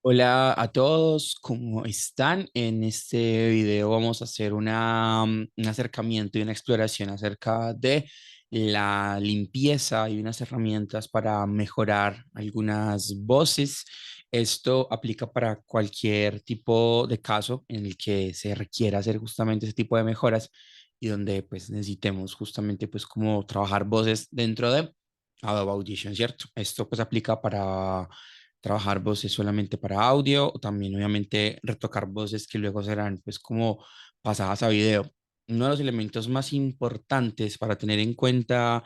Hola a todos, ¿cómo están? En este video vamos a hacer un acercamiento y una exploración acerca de la limpieza y unas herramientas para mejorar algunas voces. Esto aplica para cualquier tipo de caso en el que se requiera hacer justamente ese tipo de mejoras y donde pues necesitemos justamente pues como trabajar voces dentro de Adobe Audition, ¿cierto? Esto pues aplica para trabajar voces solamente para audio o también obviamente retocar voces que luego serán pues como pasadas a video. Uno de los elementos más importantes para tener en cuenta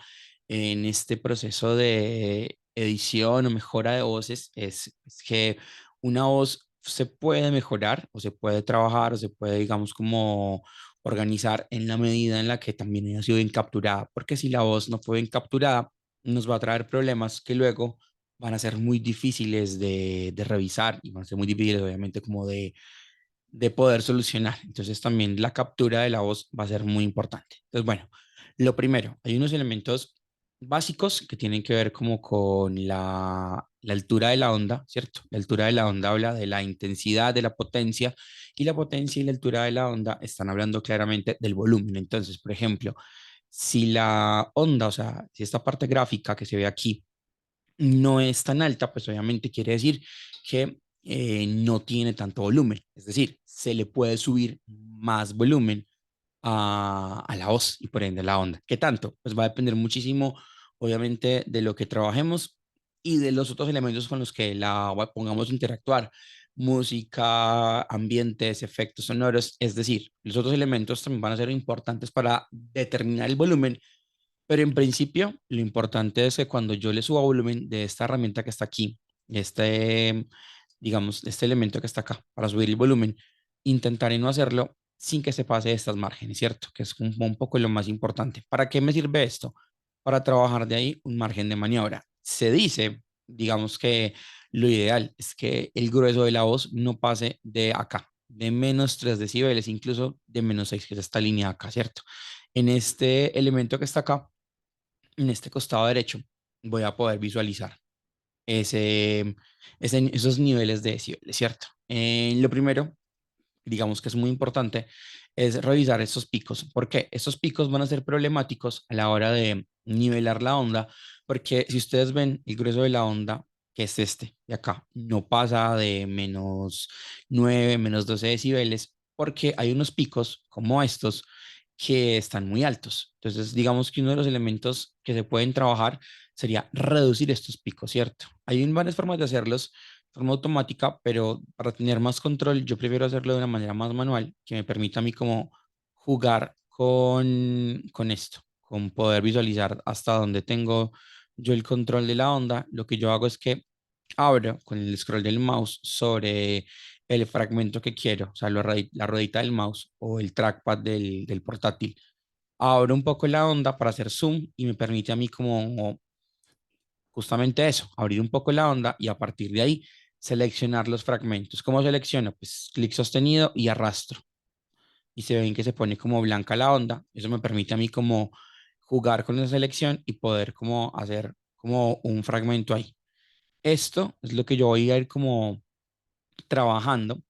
en este proceso de edición o mejora de voces es que una voz se puede mejorar o se puede trabajar o se puede, digamos, como organizar en la medida en la que también haya sido bien capturada, porque si la voz no fue bien capturada, nos va a traer problemas que luego van a ser muy difíciles de revisar y van a ser muy difíciles, obviamente, como de poder solucionar. Entonces, también la captura de la voz va a ser muy importante. Entonces, bueno, lo primero, hay unos elementos básicos que tienen que ver como con la altura de la onda, ¿cierto? La altura de la onda habla de la intensidad, de la potencia, y la potencia y la altura de la onda están hablando claramente del volumen. Entonces, por ejemplo, si la onda, o sea, si esta parte gráfica que se ve aquí, no es tan alta, pues obviamente quiere decir que no tiene tanto volumen. Es decir, se le puede subir más volumen a la voz y por ende a la onda. ¿Qué tanto? Pues va a depender muchísimo, obviamente, de lo que trabajemos y de los otros elementos con los que pongamos a interactuar. Música, ambientes, efectos sonoros, es decir, los otros elementos también van a ser importantes para determinar el volumen, pero en principio, lo importante es que cuando yo le suba volumen de esta herramienta que está aquí, este, digamos, este elemento que está acá, para subir el volumen, intentaré no hacerlo sin que se pase de estas márgenes, ¿cierto? Que es un poco lo más importante. ¿Para qué me sirve esto? Para trabajar de ahí un margen de maniobra. Se dice, digamos que lo ideal es que el grueso de la voz no pase de acá, de menos 3 decibeles, incluso de menos 6, que es esta línea acá, ¿cierto? En este elemento que está acá, en este costado derecho, voy a poder visualizar ese, esos niveles de decibeles, ¿cierto? Lo primero, digamos que es muy importante, es revisar esos picos. ¿Por qué? Esos picos van a ser problemáticos a la hora de nivelar la onda, porque si ustedes ven el grueso de la onda, que es este de acá, no pasa de menos 9 menos 12 decibeles, porque hay unos picos como estos que están muy altos. Entonces, digamos que uno de los elementos que se pueden trabajar sería reducir estos picos, ¿cierto? Hay varias formas de hacerlos de forma automática, pero para tener más control, yo prefiero hacerlo de una manera más manual, que me permita a mí como jugar con esto, con poder visualizar hasta dónde tengo yo el control de la onda. Lo que yo hago es que abro con el scroll del mouse sobre el fragmento que quiero, o sea, la ruedita del mouse o el trackpad del portátil. Abro un poco la onda para hacer zoom y me permite a mí como justamente eso, abrir un poco la onda y a partir de ahí seleccionar los fragmentos. ¿Cómo selecciono? Pues clic sostenido y arrastro. Y se ven que se pone como blanca la onda. Eso me permite a mí como jugar con esa selección y poder como hacer como un fragmento ahí. Esto es lo que yo voy a ir como trabajando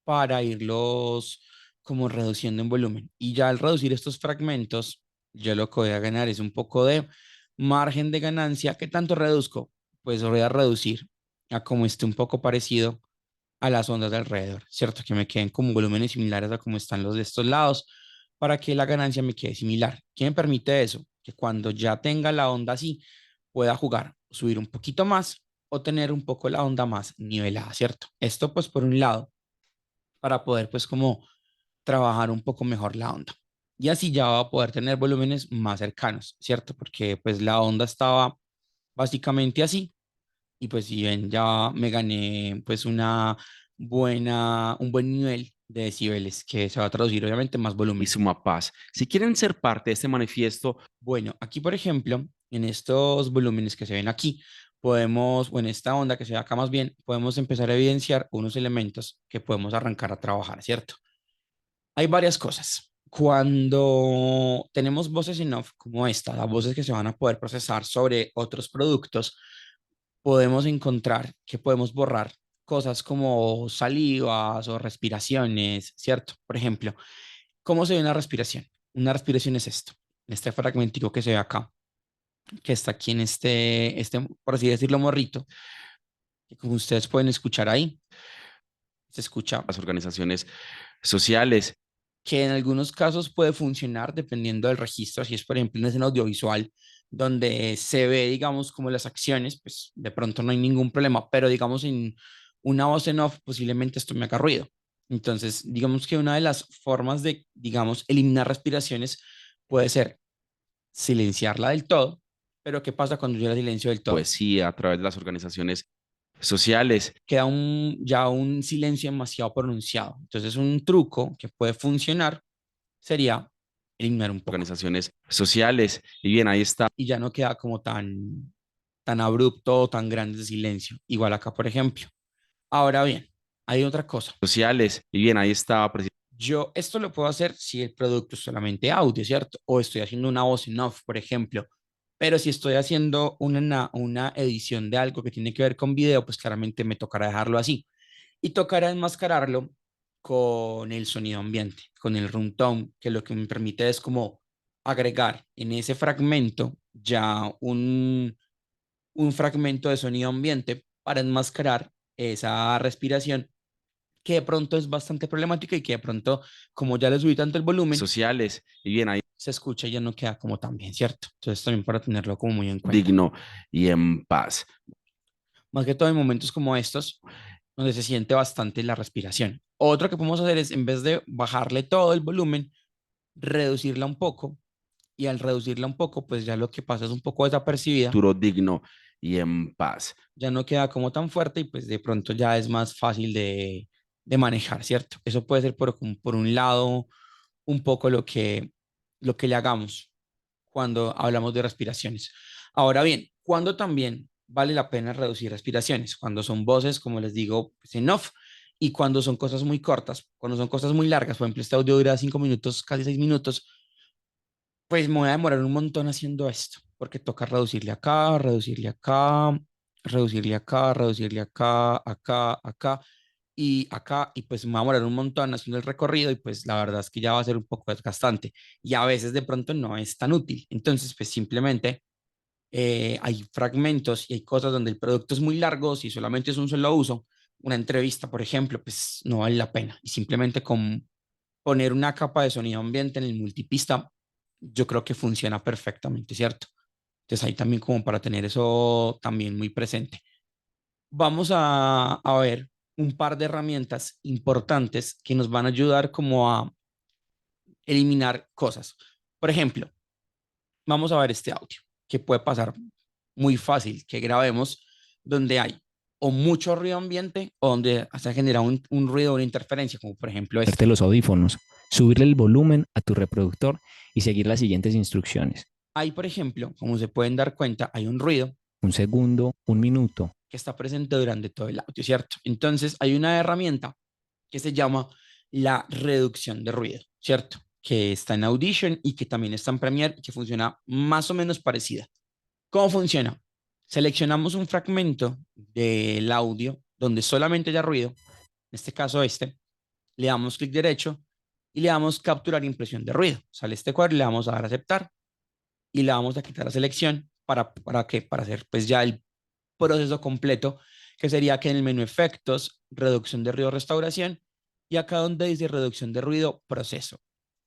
para irlos como reduciendo en volumen. Y ya al reducir estos fragmentos, yo lo que voy a ganar es un poco de margen de ganancia. ¿Qué tanto reduzco? Pues voy a reducir a como esté un poco parecido a las ondas de alrededor, ¿cierto? Que me queden como volúmenes similares a como están los de estos lados para que la ganancia me quede similar. ¿Qué me permite eso? Que cuando ya tenga la onda así, pueda jugar, subir un poquito más o tener un poco la onda más nivelada, ¿cierto? Esto pues por un lado para poder pues como trabajar un poco mejor la onda. Y así ya va a poder tener volúmenes más cercanos, ¿cierto? Porque pues la onda estaba básicamente así y pues si ven ya me gané pues un buen nivel de decibeles que se va a traducir obviamente en más Y volumen. suma paz. Si quieren ser parte de este manifiesto, Bueno, aquí por ejemplo, en estos volúmenes que se ven aquí, podemos, o en esta onda que se ve acá más bien, podemos empezar a evidenciar unos elementos que podemos arrancar a trabajar, ¿cierto? Hay varias cosas. Cuando tenemos voces en off como esta, las voces que se van a poder procesar sobre otros productos, podemos encontrar que podemos borrar. cosas como salivas o respiraciones, ¿cierto? Por ejemplo, ¿cómo se ve una respiración? Una respiración es esto, este fragmentico que se ve acá, que está aquí en por así decirlo, morrito, que como ustedes pueden escuchar ahí, se escucha las organizaciones sociales. que en algunos casos puede funcionar dependiendo del registro, si es por ejemplo en escena audiovisual donde se ve, digamos, como las acciones, pues de pronto no hay ningún problema, pero digamos en una voz en off posiblemente esto me haga ruido. Entonces, digamos que una de las formas de, digamos, eliminar respiraciones puede ser silenciarla del todo, pero ¿qué pasa cuando yo la silencio del todo? Poesía, a través de las organizaciones sociales, Queda ya un silencio demasiado pronunciado. Entonces, un truco que puede funcionar sería eliminar un poco organizaciones sociales. Y bien, ahí está, y ya no queda como tan abrupto o tan grande ese silencio. Igual acá, por ejemplo. Ahora bien, hay otra cosa. sociales. Y bien, ahí está Yo esto lo puedo hacer si el producto es solamente audio, ¿cierto? O estoy haciendo una voz en off, por ejemplo. Pero si estoy haciendo una edición de algo que tiene que ver con video, pues claramente me tocará dejarlo así. Y tocará enmascararlo con el sonido ambiente, con el room tone, que lo que me permite es como agregar en ese fragmento ya un fragmento de sonido ambiente para enmascarar esa respiración que de pronto es bastante problemática y que de pronto, como ya le subí tanto el volumen, sociales. Y bien, ahí se escucha y ya no queda como tan bien, ¿cierto? Entonces también para tenerlo como muy en cuenta. digno y en paz. Más que todo en momentos como estos, donde se siente bastante la respiración. Otro que podemos hacer es, en vez de bajarle todo el volumen, reducirla un poco. Y al reducirla un poco, pues ya lo que pasa es un poco desapercibida, Futuro digno y en paz. ya no queda como tan fuerte y pues de pronto ya es más fácil de manejar, ¿cierto? Eso puede ser por un lado un poco lo que le hagamos cuando hablamos de respiraciones. Ahora bien, ¿cuándo también vale la pena reducir respiraciones? Cuando son voces, como les digo, pues en off, y cuando son cosas muy cortas, cuando son cosas muy largas, por ejemplo, este audio dura 5 minutos, casi 6 minutos, pues me voy a demorar un montón haciendo esto, porque toca reducirle acá, reducirle acá, reducirle acá, reducirle acá, acá, acá y acá, y pues me va a demorar un montón haciendo el recorrido y pues la verdad es que ya va a ser un poco desgastante y a veces de pronto no es tan útil. Entonces, pues simplemente hay fragmentos y hay cosas donde el producto es muy largo, si solamente es un solo uso, una entrevista, por ejemplo, pues no vale la pena y simplemente con poner una capa de sonido ambiente en el multipista, yo creo que funciona perfectamente, ¿cierto? Entonces ahí también como para tener eso también muy presente. Vamos a ver un par de herramientas importantes que nos van a ayudar como a eliminar cosas. Por ejemplo, vamos a ver este audio, que puede pasar muy fácil que grabemos donde hay o mucho ruido ambiente o donde se genera un ruido o una interferencia, como por ejemplo este. Ponerte los audífonos, subirle el volumen a tu reproductor y seguir las siguientes instrucciones. Ahí, por ejemplo, como se pueden dar cuenta, hay un ruido Un segundo, un minuto. que está presente durante todo el audio, ¿cierto? Entonces, hay una herramienta que se llama la reducción de ruido, ¿cierto? Que está en Audition y que también está en Premiere y que funciona más o menos parecida. ¿Cómo funciona? Seleccionamos un fragmento del audio donde solamente haya ruido, en este caso este, le damos clic derecho y le damos capturar impresión de ruido. Sale este cuadro y le vamos a dar a aceptar y le vamos a quitar la selección para qué, para hacer pues ya el proceso completo, que sería que en el menú efectos, reducción de ruido, restauración, y acá donde dice reducción de ruido, proceso.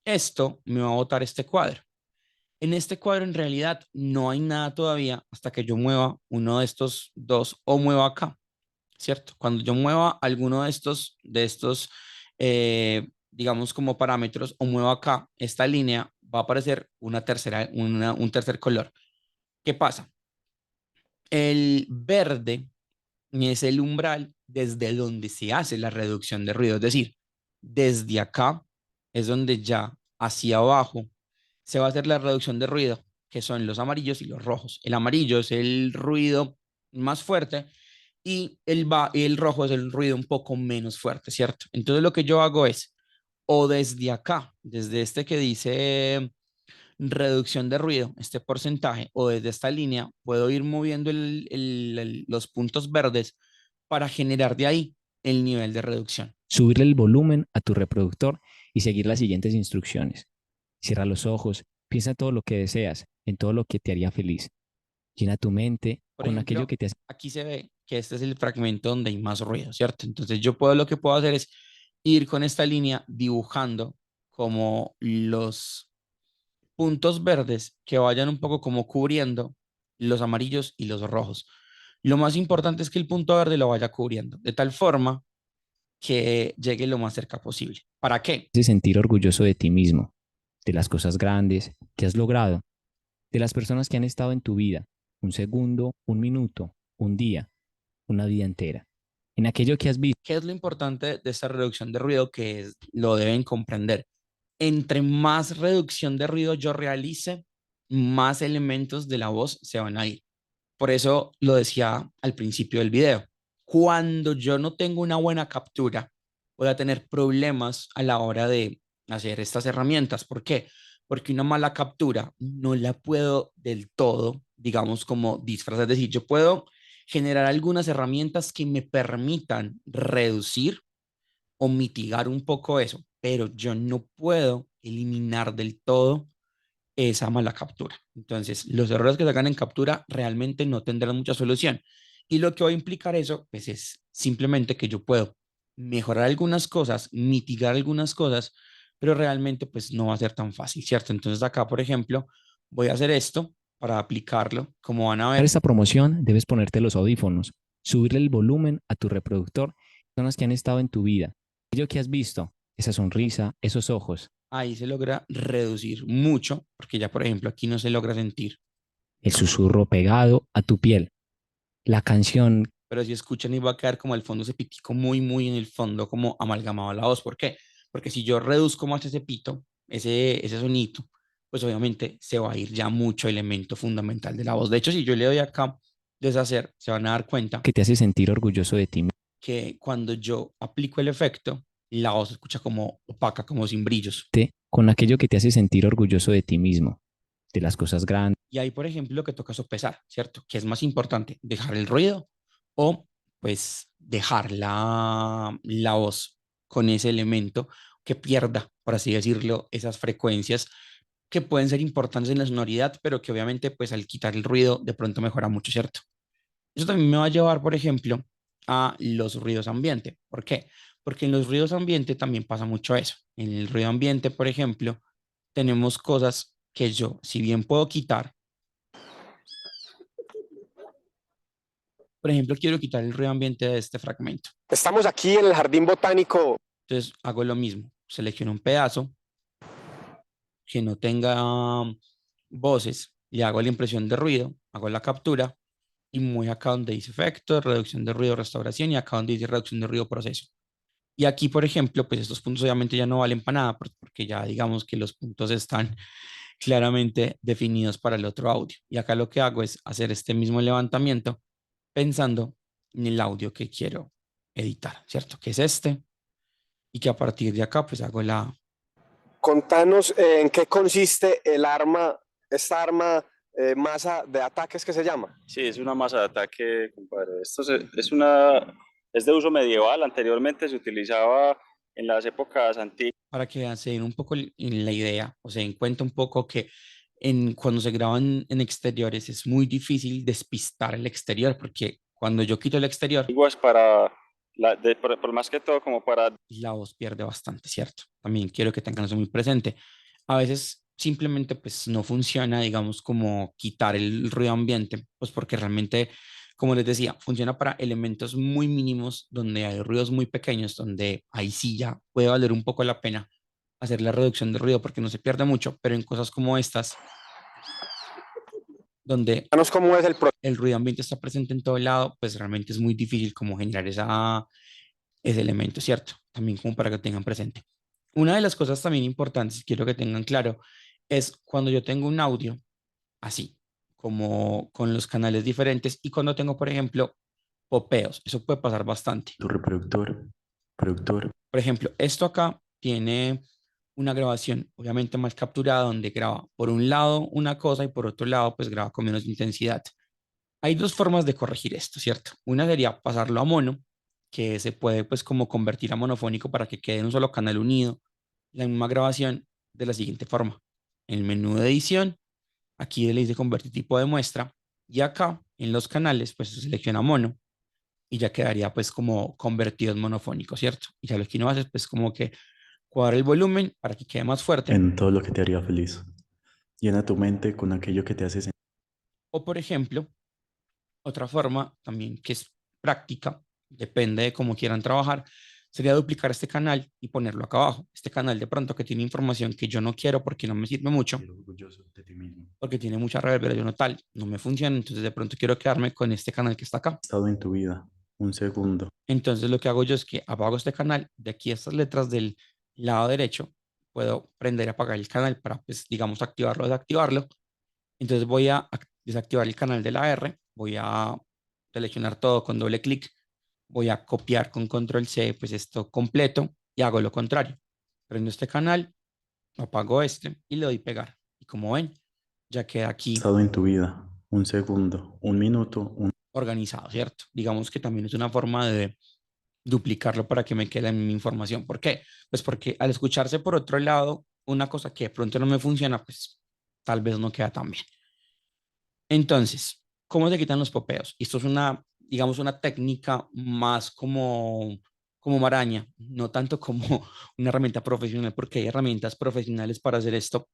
Esto me va a botar este cuadro. En este cuadro en realidad no hay nada todavía hasta que yo mueva uno de estos dos o mueva acá, ¿cierto? Cuando yo mueva alguno de estos digamos como parámetros o mueva acá esta línea, va a aparecer un tercer color. ¿Qué pasa? El verde es el umbral desde donde se hace la reducción de ruido. Es decir, desde acá es donde ya hacia abajo se va a hacer la reducción de ruido, que son los amarillos y los rojos. El amarillo es el ruido más fuerte y el rojo es el ruido un poco menos fuerte, ¿cierto? Entonces lo que yo hago es, o desde acá, desde este que dice reducción de ruido, este porcentaje, o desde esta línea, puedo ir moviendo los puntos verdes para generar de ahí el nivel de reducción. Subirle el volumen a tu reproductor y seguir las siguientes instrucciones. Cierra los ojos, piensa todo lo que deseas, en todo lo que te haría feliz. Llena tu mente Por con aquello ejemplo, que te hace aquí se ve que este es el fragmento donde hay más ruido, ¿cierto? Entonces yo puedo, lo que puedo hacer es ir con esta línea dibujando como los puntos verdes que vayan un poco como cubriendo los amarillos y los rojos. Lo más importante es que el punto verde lo vaya cubriendo, de tal forma que llegue lo más cerca posible. ¿Para qué? sentir orgulloso de ti mismo, de las cosas grandes que has logrado, de las personas que han estado en tu vida, un segundo, un minuto, un día, una vida entera, en aquello que has visto. ¿Qué es lo importante de esta reducción de ruido? Lo deben comprender. Entre más reducción de ruido yo realice, más elementos de la voz se van a ir. Por eso lo decía al principio del video. Cuando yo no tengo una buena captura, voy a tener problemas a la hora de hacer estas herramientas. ¿Por qué? Porque una mala captura no la puedo del todo, digamos, como disfrazar. Es decir, yo puedo generar algunas herramientas que me permitan reducir o mitigar un poco eso, pero yo no puedo eliminar del todo esa mala captura. Entonces, los errores que se hagan en captura realmente no tendrán mucha solución. Y lo que va a implicar eso, pues es simplemente que yo puedo mejorar algunas cosas, mitigar algunas cosas, pero realmente pues no va a ser tan fácil, ¿cierto? Entonces acá, por ejemplo, voy a hacer esto para aplicarlo. Como van a Para ver, esta promoción debes ponerte los audífonos, subirle el volumen a tu reproductor, personas que han estado en tu vida, aquello que has visto, esa sonrisa, esos ojos, ahí se logra reducir mucho, porque ya, por ejemplo, aquí no se logra sentir. el susurro pegado a tu piel, la canción Pero si escuchan y va a quedar como el fondo ese pitico muy, muy en el fondo, como amalgamado a la voz. ¿Por qué? Porque si yo reduzco más ese pito, ese sonito, pues obviamente se va a ir ya mucho elemento fundamental de la voz. De hecho, si yo le doy acá deshacer, se van a dar cuenta que te hace sentir orgulloso de ti mismo, que cuando yo aplico el efecto, la voz se escucha como opaca, como sin brillos. con aquello que te hace sentir orgulloso de ti mismo, de las cosas grandes. Y ahí, por ejemplo, lo que toca sopesar, ¿cierto? ¿Qué es más importante? ¿Dejar el ruido o pues dejar la voz con ese elemento que pierda, por así decirlo, esas frecuencias que pueden ser importantes en la sonoridad, pero que obviamente pues al quitar el ruido de pronto mejora mucho, ¿cierto? Eso también me va a llevar, por ejemplo, a los ruidos ambiente. ¿Por qué? Porque en los ruidos ambiente también pasa mucho eso. En el ruido ambiente, por ejemplo, tenemos cosas que yo, si bien puedo quitar, por ejemplo, quiero quitar el ruido ambiente de este fragmento. Estamos aquí en el Jardín Botánico. Entonces hago lo mismo. Selecciono un pedazo que no tenga voces, le hago la impresión de ruido, hago la captura y me voy acá donde dice efectos, reducción de ruido, restauración y acá donde dice reducción de ruido, proceso. Y aquí, por ejemplo, pues estos puntos obviamente ya no valen para nada porque ya digamos que los puntos están claramente definidos para el otro audio. Y acá lo que hago es hacer este mismo levantamiento pensando en el audio que quiero editar, ¿cierto? Que es este, y que a partir de acá pues hago la... Contanos en qué consiste el arma, esta arma masa de ataques que se llama. Sí, es una masa de ataque, compadre. Es de uso medieval. Anteriormente se utilizaba en las épocas antiguas. para que se den un poco en la idea, o se den cuenta un poco que cuando se graban en exteriores es muy difícil despistar el exterior, porque cuando yo quito el exterior, Para por más que todo como para la voz pierde bastante, ¿cierto? También quiero que tengan eso muy presente. A veces simplemente pues no funciona, digamos, como quitar el ruido ambiente, pues porque realmente, como les decía, funciona para elementos muy mínimos, donde hay ruidos muy pequeños, donde ahí sí ya puede valer un poco la pena hacer la reducción de ruido porque no se pierde mucho, pero en cosas como estas, donde Contanos cómo es el proceso. el ruido ambiente está presente en todo lado, pues realmente es muy difícil como generar ese elemento, ¿cierto? También como para que tengan presente. Una de las cosas también importantes, quiero que tengan claro, es cuando yo tengo un audio así, como con los canales diferentes y cuando tengo, por ejemplo, popeos, eso puede pasar bastante. Tu reproductor, Por ejemplo, esto acá tiene una grabación obviamente más capturada donde graba por un lado una cosa y por otro lado pues graba con menos intensidad. Hay dos formas de corregir esto, ¿cierto? Una sería pasarlo a mono, que se puede pues como convertir a monofónico para que quede en un solo canal unido, la misma grabación de la siguiente forma. En el menú de edición, aquí le dice convertir tipo de muestra y acá en los canales pues se selecciona mono y ya quedaría pues como convertido en monofónico, ¿cierto? Y ya lo que uno hace es pues como que cuadrar el volumen para que quede más fuerte. En todo lo que te haría feliz. Llena tu mente con aquello que te hace sentir. O por ejemplo, otra forma también que es práctica, depende de cómo quieran trabajar, sería duplicar este canal y ponerlo acá abajo. Este canal de pronto que tiene información que yo no quiero porque no me sirve mucho, Orgulloso de ti mismo. porque tiene mucha reverberación o tal, no me funciona, entonces de pronto quiero quedarme con este canal que está acá. Estado en tu vida. Un segundo. Entonces lo que hago yo es que apago este canal, de aquí a estas letras del lado derecho, puedo prender y apagar el canal para, pues, digamos, activarlo o desactivarlo. Entonces voy a desactivar el canal de la R, voy a seleccionar todo con doble clic, voy a copiar con control C, pues esto completo y hago lo contrario. Prendo este canal, apago este y le doy pegar. Y como ven, ya queda aquí Estado en tu vida. Un segundo. Un minuto. organizado, ¿cierto? Digamos que también es una forma de duplicarlo para que me quede la misma información. ¿Por qué? Pues porque al escucharse por otro lado, una cosa que de pronto no me funciona, pues tal vez no queda tan bien. Entonces, ¿cómo se quitan los popeos? Esto es una, digamos, una técnica más como maraña, no tanto como una herramienta profesional, porque hay herramientas profesionales para hacer esto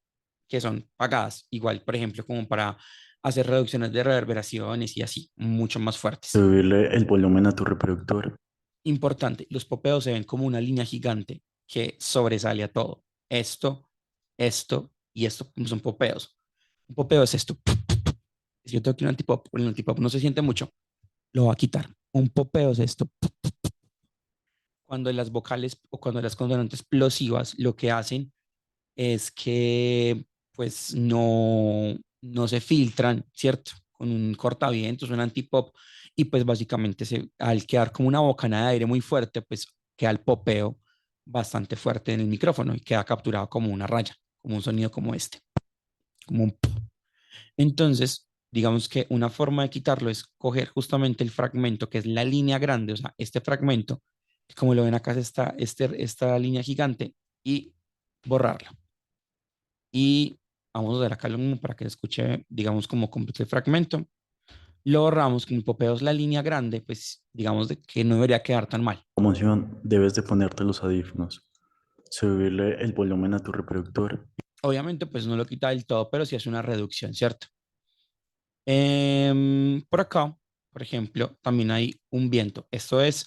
que son pagadas, igual, por ejemplo, como para hacer reducciones de reverberaciones y así, mucho más fuertes. Subirle el volumen a tu reproductor. Importante, los popeos se ven como una línea gigante que sobresale a todo. Esto y esto son popeos. Un popeo es esto. Si yo tengo aquí un antipop, el antipop no se siente mucho, lo va a quitar. Un popeo es esto. Cuando las vocales o cuando las consonantes plosivas lo que hacen es que pues no se filtran, ¿cierto? Con un cortavientos, un antipop, y pues básicamente al quedar como una bocanada de aire muy fuerte, pues queda el popeo bastante fuerte en el micrófono y queda capturado como una raya, como un sonido como este, como un... Entonces, digamos que una forma de quitarlo es coger justamente el fragmento que es la línea grande, o sea, este fragmento, que como lo ven acá está esta línea gigante, y borrarlo. Y vamos a dar acá para que se escuche, digamos, como completo el fragmento. Lo borramos, como el popeo es la línea grande, pues digamos de que no debería quedar tan mal. Promoción. Debes de ponerte los audífonos. Subirle el volumen a tu reproductor. Obviamente, pues no lo quita del todo, pero sí hace una reducción, ¿cierto? Por acá, por ejemplo, también hay un viento. Esto es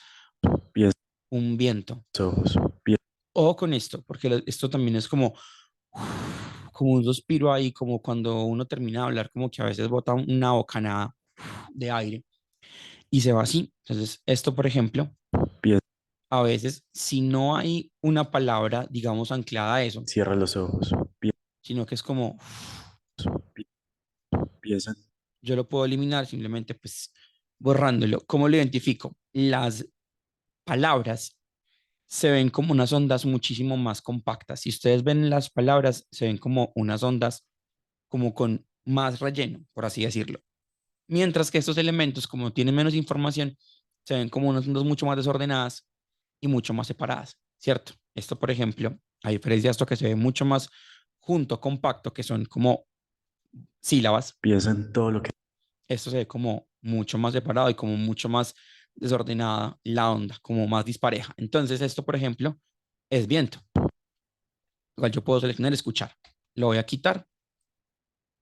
Pies, un viento. ojos. Pies. O con esto, porque esto también es como un suspiro ahí, como cuando uno termina de hablar, como que a veces bota una bocanada de aire y se va así. Entonces, esto, por ejemplo, Pies. a veces, si no hay una palabra, digamos, anclada a eso, Cierra los ojos. Pies. sino que es como, Pies. yo lo puedo eliminar simplemente, pues, borrándolo. ¿Cómo lo identifico? Las palabras se ven como unas ondas muchísimo más compactas. Si ustedes ven las palabras, se ven como unas ondas como con más relleno, por así decirlo. Mientras que estos elementos, como tienen menos información, se ven como unas ondas mucho más desordenadas y mucho más separadas, ¿cierto? Esto, por ejemplo, a diferencia de esto que se ve mucho más junto, compacto, que son como sílabas, Piensa en todo lo que esto se ve como mucho más separado y como mucho más desordenada la onda, como más dispareja. Entonces, esto, por ejemplo, es viento. Igual yo puedo seleccionar escuchar. Lo voy a quitar.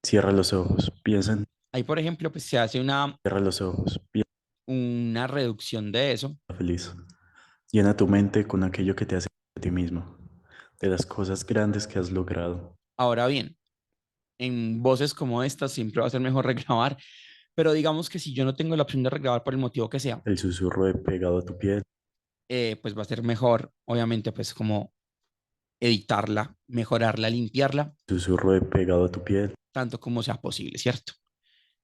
cierra los ojos. Piensa en Ahí, por ejemplo, pues se hace cierra los ojos. Piensa una reducción de eso. feliz. Llena tu mente con aquello que te hace de ti mismo, de las cosas grandes que has logrado. Ahora bien, en voces como estas siempre va a ser mejor regrabar, pero digamos que si yo no tengo la opción de regrabar por el motivo que sea, El susurro de pegado a tu piel. pues va a ser mejor, obviamente, pues como editarla, mejorarla, limpiarla, Susurro de pegado a tu piel. tanto como sea posible, ¿cierto?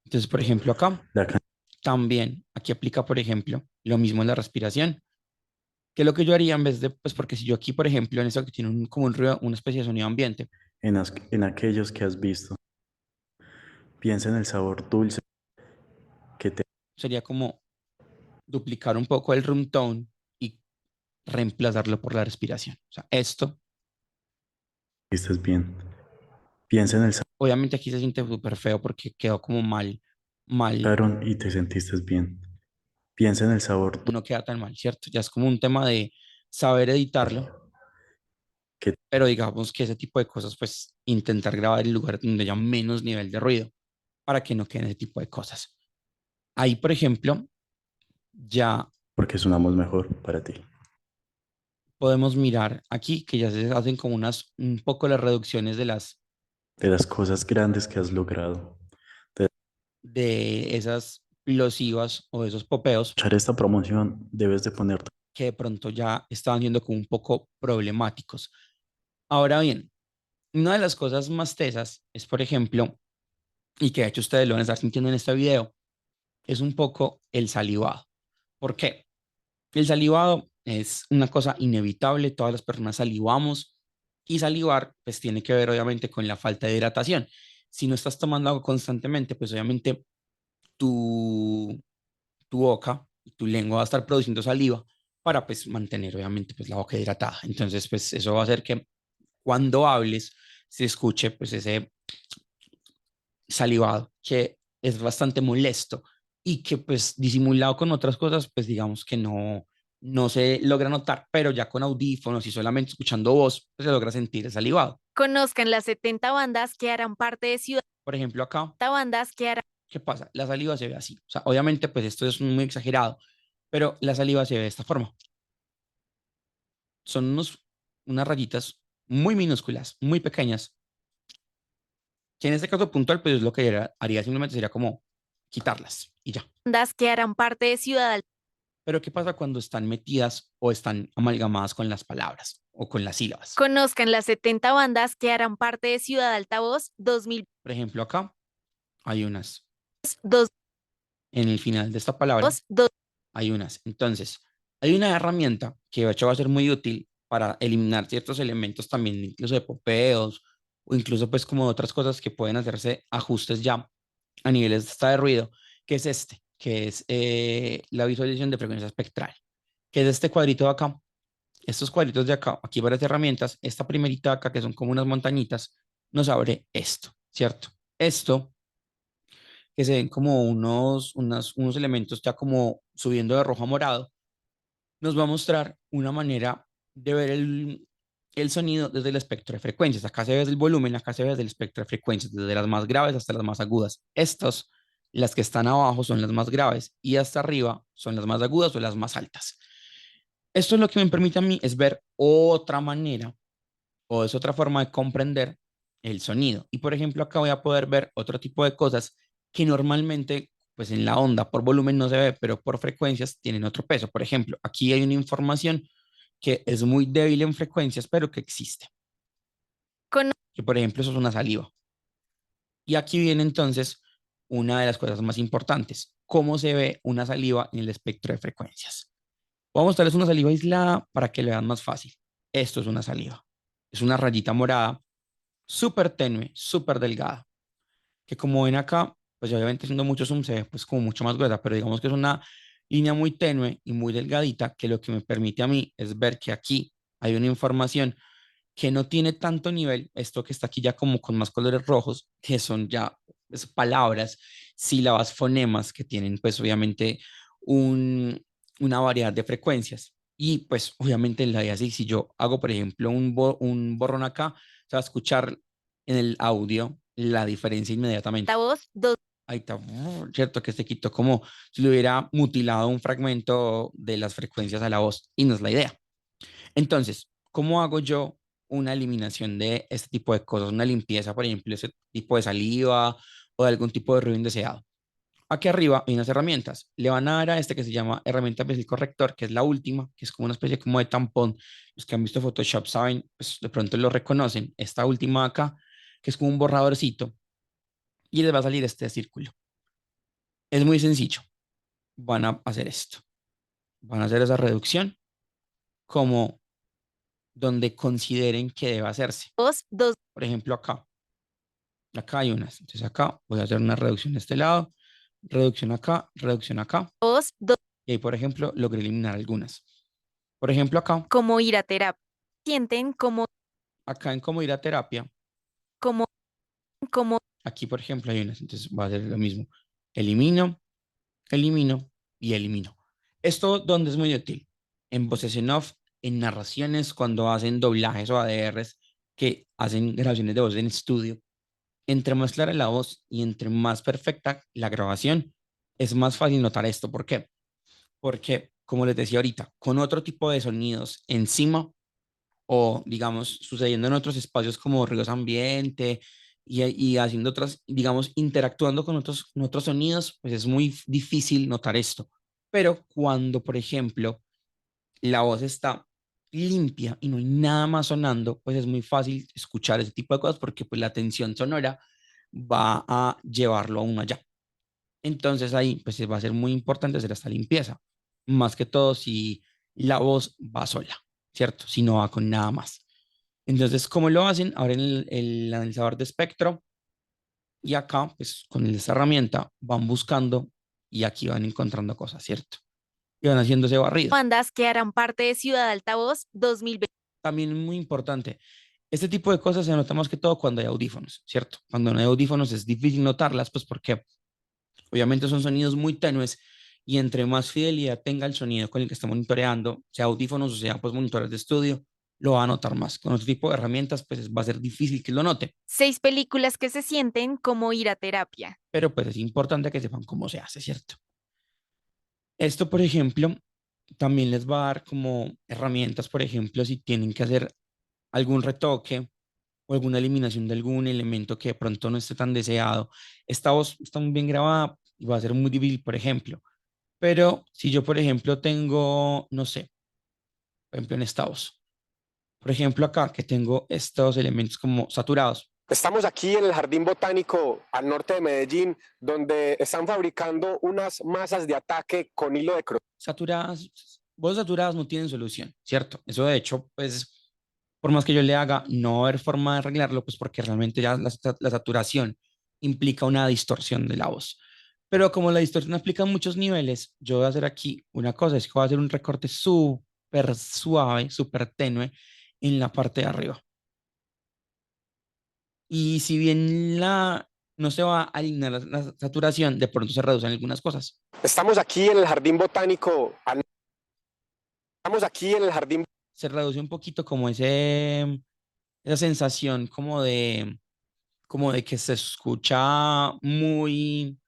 Entonces, por ejemplo, acá La can- también, aquí aplica, por ejemplo, lo mismo en la respiración, que lo que yo haría en vez de, pues porque si yo aquí, por ejemplo, en esto que tiene como un ruido, una especie de sonido ambiente, en aquellos que has visto. Piensa en el sabor dulce que sería como duplicar un poco el room tone y reemplazarlo por la respiración. O sea, esto, Estás bien. Piensa en el obviamente aquí se siente súper feo porque quedó como mal, sabor y te sentiste bien. Piensa en el sabor no queda tan mal, ¿cierto? Ya es como un tema de saber editarlo, que, pero digamos que ese tipo de cosas, pues intentar grabar en lugares donde haya menos nivel de ruido para que no queden ese tipo de cosas. Ahí, por ejemplo, ya porque sonamos mejor para ti. podemos mirar aquí que ya se hacen como un poco las reducciones De las cosas grandes que has logrado. De de esas plosivas o esos popeos escuchar esta promoción, debes de ponerte que de pronto ya estaban siendo como un poco problemáticos. Ahora bien, una de las cosas más tesas es, por ejemplo, y que de hecho ustedes lo van a estar sintiendo en este video, es un poco el salivado. ¿Por qué? El salivado es una cosa inevitable, todas las personas salivamos y salivar pues tiene que ver obviamente con la falta de hidratación. Si no estás tomando agua constantemente, pues obviamente tu, tu boca y tu lengua va a estar produciendo saliva para pues mantener obviamente pues la boca hidratada. Entonces pues eso va a hacer que cuando hables se escuche pues ese salivado que es bastante molesto y que pues disimulado con otras cosas pues digamos que no se logra notar, pero ya con audífonos y solamente escuchando voz pues se logra sentir el salivado. Conozcan las 70 bandas que harán parte de Ciudad Por ejemplo acá, Bandas que harán ¿qué pasa? La saliva se ve así. O sea, obviamente pues esto es muy exagerado, pero la saliva se ve de esta forma. Son unas rayitas muy minúsculas, muy pequeñas, que en este caso puntual, pues lo que haría simplemente sería como quitarlas y ya. bandas que harán parte de Ciudad. Pero ¿qué pasa cuando están metidas o están amalgamadas con las palabras o con las sílabas? Conozcan las 70 bandas que harán parte de Ciudad Altavoz Por ejemplo, acá hay unas. 2002, En el final de esta palabra 2, hay unas. Entonces, hay una herramienta que de hecho va a ser muy útil para eliminar ciertos elementos también, incluso de popeos o incluso pues como otras cosas que pueden hacerse ajustes ya a niveles hasta de ruido, que es este, que es la visualización de frecuencia espectral, que es este cuadrito de acá. Estos cuadritos de acá, aquí varias herramientas, esta primerita de acá, que son como unas montañitas, nos abre esto, ¿cierto? Esto, que se ven como unos elementos ya como subiendo de rojo a morado, nos va a mostrar una manera de ver el sonido desde el espectro de frecuencias. Acá se ve desde el volumen, acá se ve desde el espectro de frecuencias, desde las más graves hasta las más agudas. Estas, las que están abajo, son las más graves y hasta arriba son las más agudas o las más altas. Esto es lo que me permite a mí es ver otra manera o es otra forma de comprender el sonido. Y por ejemplo, acá voy a poder ver otro tipo de cosas que normalmente, pues en la onda por volumen no se ve, pero por frecuencias tienen otro peso. Por ejemplo, aquí hay una información que es muy débil en frecuencias, pero que existe. Que por ejemplo, eso es una saliva. Y aquí viene entonces una de las cosas más importantes, cómo se ve una saliva en el espectro de frecuencias. Voy a mostrarles una saliva aislada para que le vean más fácil. Esto es una saliva. Es una rayita morada, súper tenue, súper delgada, que como ven acá, pues obviamente siendo mucho zoom se ve pues como mucho más gruesa, pero digamos que es una línea muy tenue y muy delgadita que lo que me permite a mí es ver que aquí hay una información que no tiene tanto nivel, esto que está aquí ya como con más colores rojos, que son ya pues, palabras, sílabas, fonemas que tienen pues obviamente una variedad de frecuencias. Y pues obviamente en la idea así, si yo hago por ejemplo un borrón acá, se va a escuchar en el audio la diferencia inmediatamente. Altavoz 2. Ahí está, cierto que se quitó como si le hubiera mutilado un fragmento de las frecuencias a la voz y no es la idea. Entonces, ¿cómo hago yo una eliminación de este tipo de cosas? Una limpieza, por ejemplo, ese tipo de saliva o de algún tipo de ruido indeseado. Aquí arriba hay unas herramientas. Le van a dar a este que se llama herramienta Pencil Corrector, que es la última, que es como una especie como de tampón. Los que han visto Photoshop saben, pues de pronto lo reconocen. Esta última acá, que es como un borradorcito, y les va a salir este círculo. Es muy sencillo. Van a hacer esto. Van a hacer esa reducción como donde consideren que debe hacerse. 2. Por ejemplo, acá. Acá hay unas. Entonces acá voy a hacer una reducción de este lado reducción acá. Voz, Y ahí, por ejemplo, logré eliminar algunas. Por ejemplo, como ir a terapia. Sienten acá en cómo ir a terapia, como, como aquí, por ejemplo, hay unas. Entonces va a ser lo mismo. Elimino, elimino y elimino. Esto donde es muy útil. En voces en off, en narraciones, cuando hacen doblajes o ADRs que hacen grabaciones de voz en estudio. Entre más clara la voz y entre más perfecta la grabación, es más fácil notar esto. ¿Por qué? Porque, como les decía ahorita, con otro tipo de sonidos encima o, digamos, sucediendo en otros espacios como ruidos ambiente y haciendo otras, digamos, interactuando con otros sonidos, pues es muy difícil notar esto. Pero cuando, por ejemplo, la voz está limpia y no hay nada más sonando, pues es muy fácil escuchar ese tipo de cosas porque pues la tensión sonora va a llevarlo a uno allá. Entonces ahí pues va a ser muy importante hacer esta limpieza, más que todo si la voz va sola, ¿cierto? Si no va con nada más. Entonces, ¿cómo lo hacen? Ahora en el analizador de espectro y acá, pues con esta herramienta van buscando y aquí van encontrando cosas, ¿cierto? Y van haciendo ese barrido. bandas que harán parte de Ciudad Altavoz 2020. También muy importante, este tipo de cosas se nota más que todo cuando hay audífonos, ¿cierto? Cuando no hay audífonos es difícil notarlas, pues porque obviamente son sonidos muy tenues y entre más fidelidad tenga el sonido con el que está monitoreando, sea audífonos o sea pues monitores de estudio, lo va a notar más. Con otro tipo de herramientas pues va a ser difícil que lo note, 6 películas que se sienten como ir a terapia. pero pues es importante que sepan cómo se hace, ¿cierto? Esto, por ejemplo, también les va a dar como herramientas, por ejemplo, si tienen que hacer algún retoque o alguna eliminación de algún elemento que de pronto no esté tan deseado. Esta voz está muy bien grabada y va a ser muy difícil, por ejemplo. Pero si yo, por ejemplo, tengo, no sé, por ejemplo, en esta voz, por ejemplo, acá que tengo estos elementos como saturados. Estamos aquí en el Jardín Botánico al norte de Medellín, donde están fabricando unas masas de ataque con hilo de crochet. Saturadas, voces saturadas no tienen solución, ¿cierto? Eso de hecho, pues, por más que yo le haga, no va a haber forma de arreglarlo, pues porque realmente ya la saturación implica una distorsión de la voz. Pero como la distorsión implica muchos niveles, yo voy a hacer aquí una cosa, es que voy a hacer un recorte súper suave, súper tenue en la parte de arriba. Y si bien no se va a eliminar la saturación, de pronto se reducen algunas cosas. Estamos aquí en el Jardín Botánico. Estamos aquí en el Jardín. Se reduce un poquito como esa sensación como de que se escucha muy,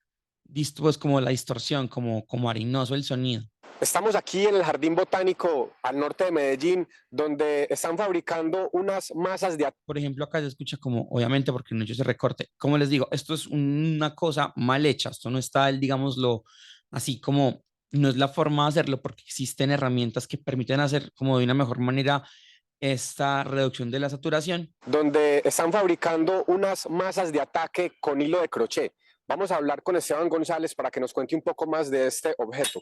pues como la distorsión, como harinoso el sonido. Estamos aquí en el Jardín Botánico al norte de Medellín, donde están fabricando unas masas de ataque. Por ejemplo, acá se escucha como, obviamente, porque no he hecho ese recorte. Como les digo, esto es una cosa mal hecha, esto no está, digámoslo, así como, no es la forma de hacerlo, porque existen herramientas que permiten hacer como de una mejor manera esta reducción de la saturación. Donde están fabricando unas masas de ataque con hilo de crochet. Vamos a hablar con Esteban González para que nos cuente un poco más de este objeto.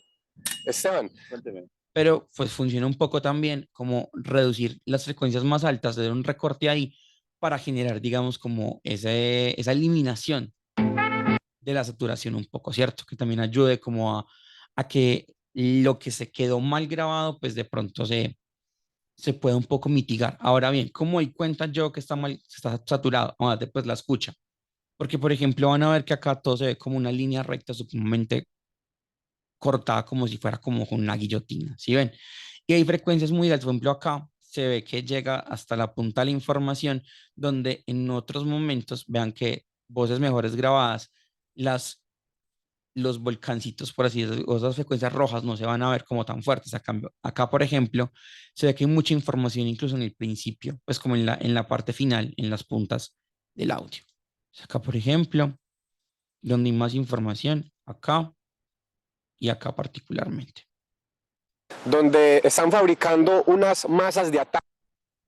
Esteban, Cuénteme. Pero pues funciona un poco también como reducir las frecuencias más altas, de un recorte ahí para generar, digamos, como esa eliminación de la saturación un poco, ¿cierto? Que también ayude como a que lo que se quedó mal grabado, pues de pronto se pueda un poco mitigar. Ahora bien, ¿cómo doy cuenta yo que está mal, está saturado? Vamos a ver, pues la escucha. Porque, por ejemplo, van a ver que acá todo se ve como una línea recta sumamente cortada, como si fuera como con una guillotina, ¿sí ven? Y hay frecuencias muy altas, por ejemplo, acá se ve que llega hasta la punta de la información, donde en otros momentos, vean que voces mejores grabadas, los volcancitos, por así decirlo, o esas frecuencias rojas no se van a ver como tan fuertes. Acá, por ejemplo, se ve que hay mucha información incluso en el principio, pues como en la parte final, en las puntas del audio. Acá, por ejemplo, donde hay más información, acá y acá particularmente. donde están fabricando unas masas de ataque.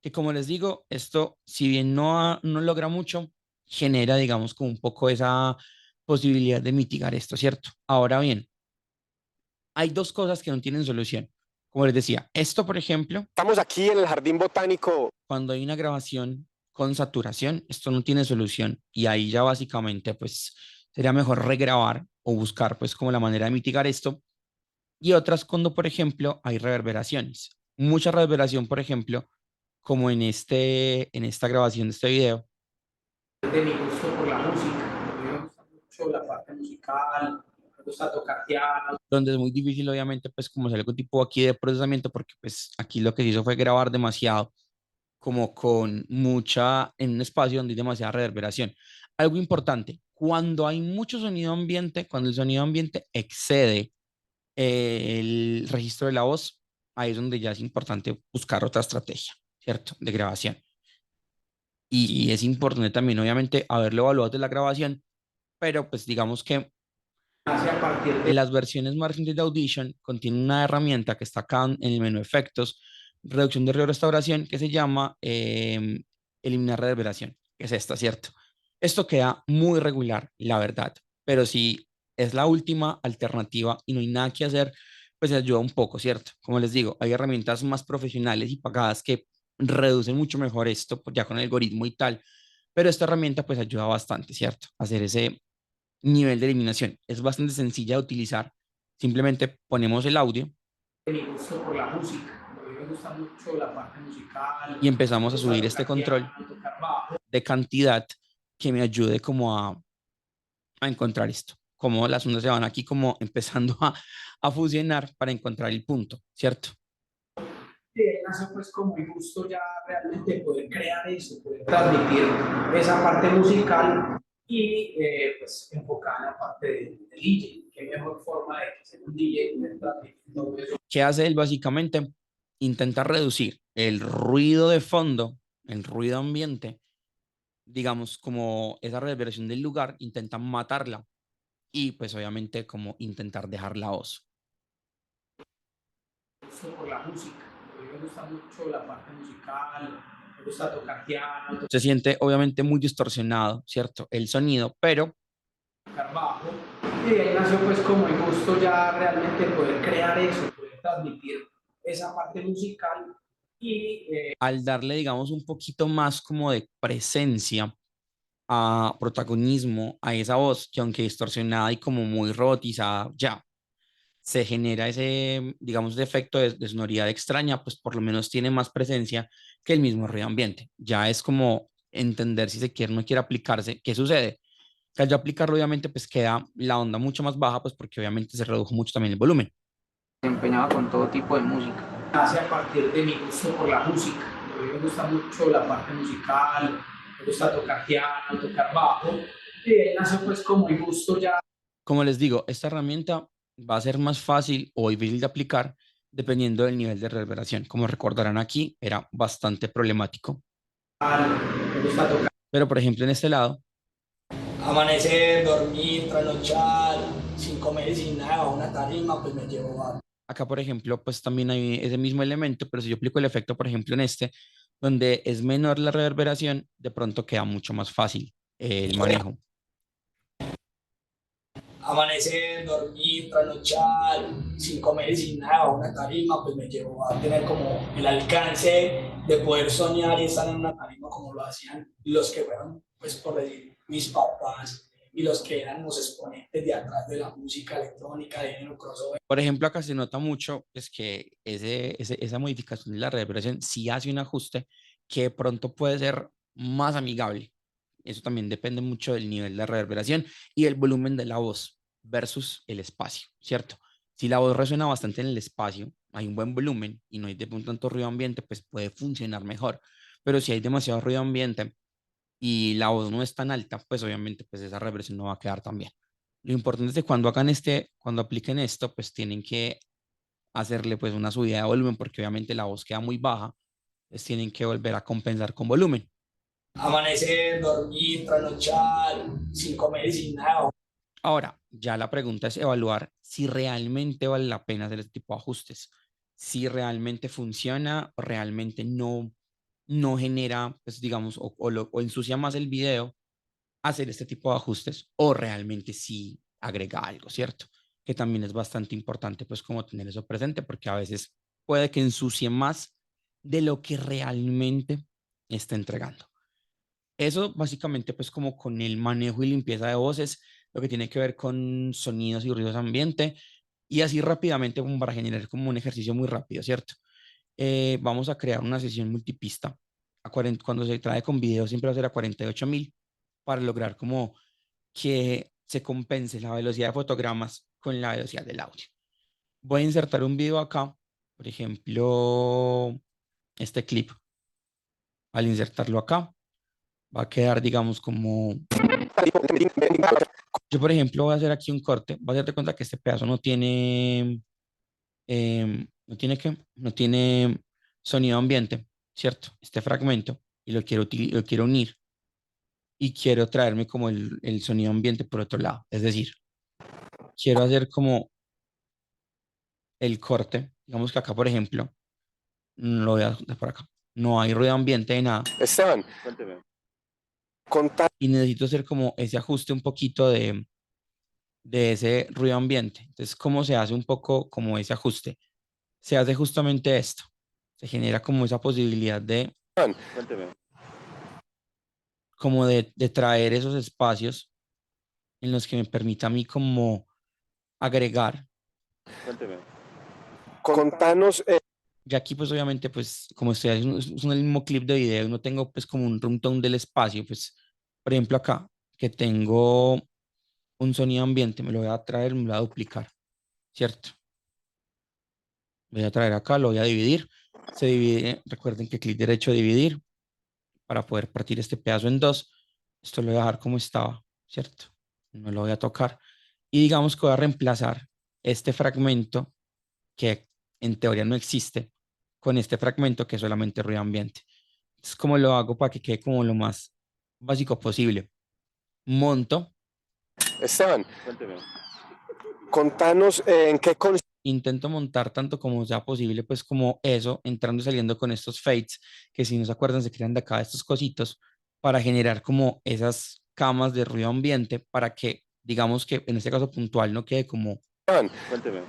Que como les digo, esto, si bien no logra mucho, genera, digamos, como un poco esa posibilidad de mitigar esto, ¿cierto? Ahora bien, hay dos cosas que no tienen solución. Como les decía, esto, por ejemplo, Estamos aquí en el Jardín Botánico. cuando hay una grabación con saturación, esto no tiene solución y ahí ya básicamente, pues, sería mejor regrabar o buscar pues como la manera de mitigar esto. Y otras cuando, por ejemplo, hay reverberaciones. Mucha reverberación, por ejemplo, como en esta grabación de este video, de mi gusto por la música. A mí me gusta mucho la parte musical, me gusta tocar piano. donde es muy difícil, obviamente, pues como hacer algún tipo aquí de procesamiento, porque pues aquí lo que se hizo fue grabar demasiado, como con mucha, en un espacio donde hay demasiada reverberación. Algo importante, cuando hay mucho sonido ambiente, cuando el sonido ambiente excede el registro de la voz, ahí es donde ya es importante buscar otra estrategia, ¿cierto? De grabación. Y es importante también, obviamente, haberlo evaluado de la grabación, pero pues digamos que Hace a partir de las versiones más recientes de Audition contienen una herramienta que está acá en el menú efectos, reducción de ruido restauración, que se llama eliminar reverberación, que es esta, ¿cierto? Esto queda muy regular, la verdad, pero si es la última alternativa y no hay nada que hacer, pues ayuda un poco, ¿cierto? Como les digo, hay herramientas más profesionales y pagadas que reducen mucho mejor esto, pues ya con el algoritmo y tal, pero esta herramienta pues ayuda bastante, ¿cierto? Hacer ese nivel de eliminación. Es bastante sencilla de utilizar. Simplemente ponemos el audio mi gusto por la música. A mí me gusta mucho la parte musical, y me empezamos a gusta subir este tocar piano, control tocar bajo. de cantidad que me ayude como a encontrar esto. Como las ondas se van aquí como empezando a fusionar para encontrar el punto, ¿cierto? Nace pues como mi gusto ya realmente poder crear eso, poder transmitir esa parte musical y pues enfocada en la parte de DJ. Qué mejor forma de que ser un DJ poder transmitir todo eso. ¿Qué hace él básicamente? Intenta reducir el ruido de fondo, el ruido ambiente, digamos como esa reverberación del lugar, intenta matarla y pues obviamente como intentar dejar la voz. Por la música. A mí me gusta mucho la parte musical, me gusta tocar piano, Se siente obviamente muy distorsionado, ¿cierto? El sonido, pero tocar bajo. Y de ahí nació pues como el gusto ya realmente poder crear eso, poder transmitir esa parte musical y al darle, digamos, un poquito más como de presencia a protagonismo a esa voz, que aunque distorsionada y como muy robotizada, ya se genera ese, digamos, de efecto de sonoridad extraña, pues por lo menos tiene más presencia que el mismo ruido ambiente. Ya es como entender si se quiere o no quiere aplicarse. ¿Qué sucede? Que al yo aplicarlo, obviamente, pues queda la onda mucho más baja, pues porque obviamente se redujo mucho también el volumen. desempeñaba con todo tipo de música. Nace a partir de mi gusto por la música. A mí me gusta mucho la parte musical, me gusta tocar piano, tocar bajo. Y de ahí nació pues como el gusto ya. Como les digo, esta herramienta va a ser más fácil o difícil de aplicar dependiendo del nivel de reverberación. Como recordarán aquí, era bastante problemático. Me gusta tocar. Pero, por ejemplo, en este lado, Amanecer, dormir, trasnochar, sin comer y sin nada, a una tarima, pues me llevo a... acá, por ejemplo, pues también hay ese mismo elemento, pero si yo aplico el efecto, por ejemplo, en este, donde es menor la reverberación, de pronto queda mucho más fácil el manejo. Amanecer, dormir, trasnochar, sin comer y sin nada, a una tarima, pues me llevó a tener como el alcance de poder soñar y estar en una tarima como lo hacían los que fueron, pues por decir, mis papás y los que eran los exponentes de atrás de la música electrónica, de género crossover. Por ejemplo, acá se nota mucho pues, que esa modificación de la reverberación sí hace un ajuste que de pronto puede ser más amigable. Eso también depende mucho del nivel de reverberación y el volumen de la voz versus el espacio, ¿cierto? Si la voz resuena bastante en el espacio, hay un buen volumen y no hay de pronto tanto ruido ambiente, pues puede funcionar mejor. Pero si hay demasiado ruido ambiente y la voz no es tan alta, pues obviamente pues esa reversión no va a quedar tan bien. Lo importante es que cuando hagan cuando apliquen esto, pues tienen que hacerle pues una subida de volumen porque obviamente la voz queda muy baja, pues tienen que volver a compensar con volumen. Amanecer, dormir, trasnochar, sin comer y sin nada. Ahora, ya la pregunta es evaluar si realmente vale la pena hacer este tipo de ajustes, si realmente funciona o realmente no genera, pues digamos, o ensucia más el video hacer este tipo de ajustes o realmente sí agrega algo, ¿cierto? Que también es bastante importante, pues como tener eso presente, porque a veces puede que ensucie más de lo que realmente está entregando. Eso básicamente pues como con el manejo y limpieza de voces. lo que tiene que ver con sonidos y ruidos ambiente, y así rápidamente como para generar como un ejercicio muy rápido, ¿cierto? Vamos a crear una sesión multipista. Cuando se trae con video siempre va a ser a 48.000 para lograr como que se compense la velocidad de fotogramas con la velocidad del audio. Voy a insertar un video acá, por ejemplo, este clip. Al insertarlo acá, va a quedar, digamos, como... Yo, por ejemplo, voy a hacer aquí un corte. Voy a hacerte cuenta que este pedazo no tiene... no tiene qué, no tiene sonido ambiente, ¿cierto? Este fragmento, y lo quiero unir y quiero traerme como el sonido ambiente por otro lado. Es decir, quiero hacer como el corte. Digamos que acá, por ejemplo, lo voy a de por acá. No hay ruido ambiente de nada. Esteban, Cuénteme. conta- Y necesito hacer como ese ajuste un poquito de ese ruido ambiente. Entonces, ¿cómo se hace un poco como ese ajuste? Se hace justamente esto. Se genera como esa posibilidad de, Cuénteme. como de traer esos espacios en los que me permita a mí como agregar. Cuénteme. contanos, Y aquí pues obviamente pues como estoy haciendo, es el mismo clip de video, no tengo pues como un room del espacio, pues por ejemplo acá, que tengo un sonido ambiente, me lo voy a traer, me lo voy a duplicar, ¿cierto? Voy a traer acá, lo voy a dividir. Se divide, recuerden que clic derecho dividir para poder partir este pedazo en dos. Esto lo voy a dejar como estaba, ¿cierto? No lo voy a tocar. Y digamos que voy a reemplazar este fragmento que en teoría no existe con este fragmento que es solamente ruido ambiente. Entonces, ¿cómo lo hago para que quede como lo más básico posible? Monto, Esteban, Cuénteme. contanos en qué consiste intento montar tanto como sea posible, pues como eso, entrando y saliendo con estos fades, que si no se acuerdan se crean de acá estos cositos, para generar como esas camas de ruido ambiente, para que, digamos que en este caso puntual, no quede como Cuénteme.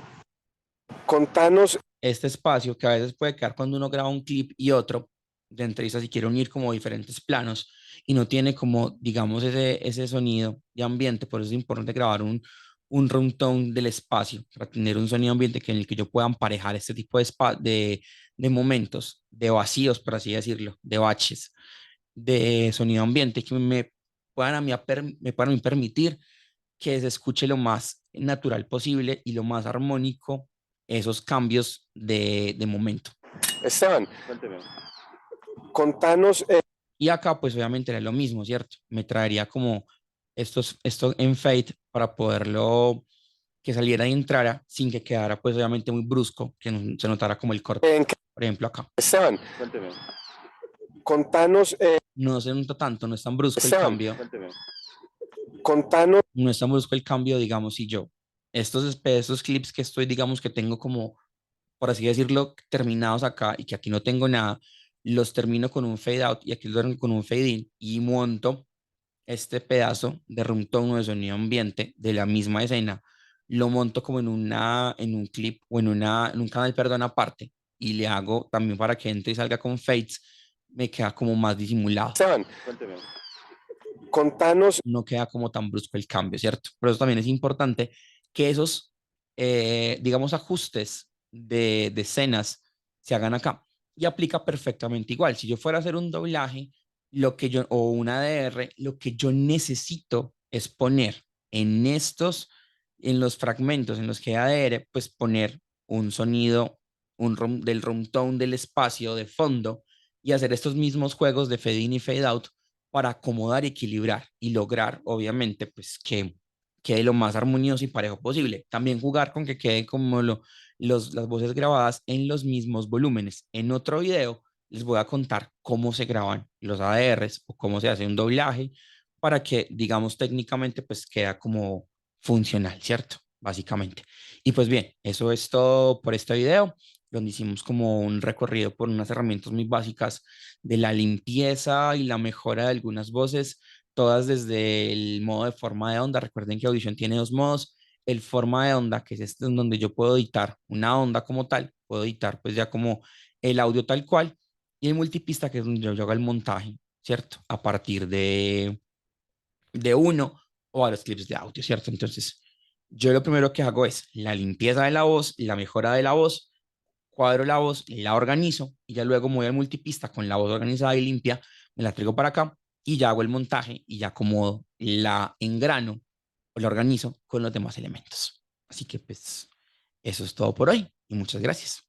contanos este espacio que a veces puede quedar cuando uno graba un clip y otro de entrevista si quiere unir como diferentes planos y no tiene como, digamos, ese sonido de ambiente. Por eso es importante grabar un room tone del espacio para tener un sonido ambiente que en el que yo pueda emparejar este tipo de momentos, de vacíos, por así decirlo, de baches, de sonido ambiente que me puedan a mí, me puedan a mí permitir que se escuche lo más natural posible y lo más armónico esos cambios de momento. Esteban, Cuénteme. contanos Y acá pues obviamente era lo mismo, ¿cierto? Me traería como esto en fade para poderlo que saliera y entrara sin que quedara pues obviamente muy brusco, que no, se notara como el corte. en qué, Por ejemplo acá. Esteban, Cuénteme. contanos No se nota tanto, no es tan brusco el Esteban, cambio, Cuénteme. contanos no es tan brusco el cambio, digamos, si yo, estos clips que estoy, digamos, que tengo como por así decirlo, terminados acá y que aquí no tengo nada, los termino con un fade out y aquí los termino con un fade in y monto este pedazo de room tone o de sonido ambiente de la misma escena, lo monto como en un clip o en un canal, perdón, aparte y le hago también para que entre y salga con fades, me queda como más disimulado. Esteban, Cuénteme. contanos No queda como tan brusco el cambio, ¿cierto? Por eso también es importante que esos, digamos, ajustes de escenas se hagan acá. Y aplica perfectamente igual. Si yo fuera a hacer un doblaje, o un ADR, lo que yo necesito es poner en en los fragmentos en los que hay ADR, pues poner un sonido, del room tone del espacio de fondo y hacer estos mismos juegos de fade in y fade out para acomodar y equilibrar y lograr, obviamente, pues que quede lo más armonioso y parejo posible. También jugar con que quede como las voces grabadas en los mismos volúmenes. En otro video les voy a contar cómo se graban los ADRs o cómo se hace un doblaje para que, digamos, técnicamente, pues queda como funcional, ¿cierto? Básicamente. Y pues bien, eso es todo por este video, donde hicimos como un recorrido por unas herramientas muy básicas de la limpieza y la mejora de algunas voces, todas desde el modo de forma de onda. Recuerden que Audition tiene dos modos. El forma de onda, que es este en donde yo puedo editar una onda como tal, puedo editar pues ya como el audio tal cual, y el multipista, que es donde yo hago el montaje, ¿cierto? A partir de uno o a los clips de audio, ¿cierto? Entonces, yo lo primero que hago es la limpieza de la voz, la mejora de la voz, cuadro la voz, la organizo y ya luego me voy al multipista con la voz organizada y limpia, me la traigo para acá y ya hago el montaje y ya acomodo, la engrano o la organizo con los demás elementos. Así que pues eso es todo por hoy y muchas gracias.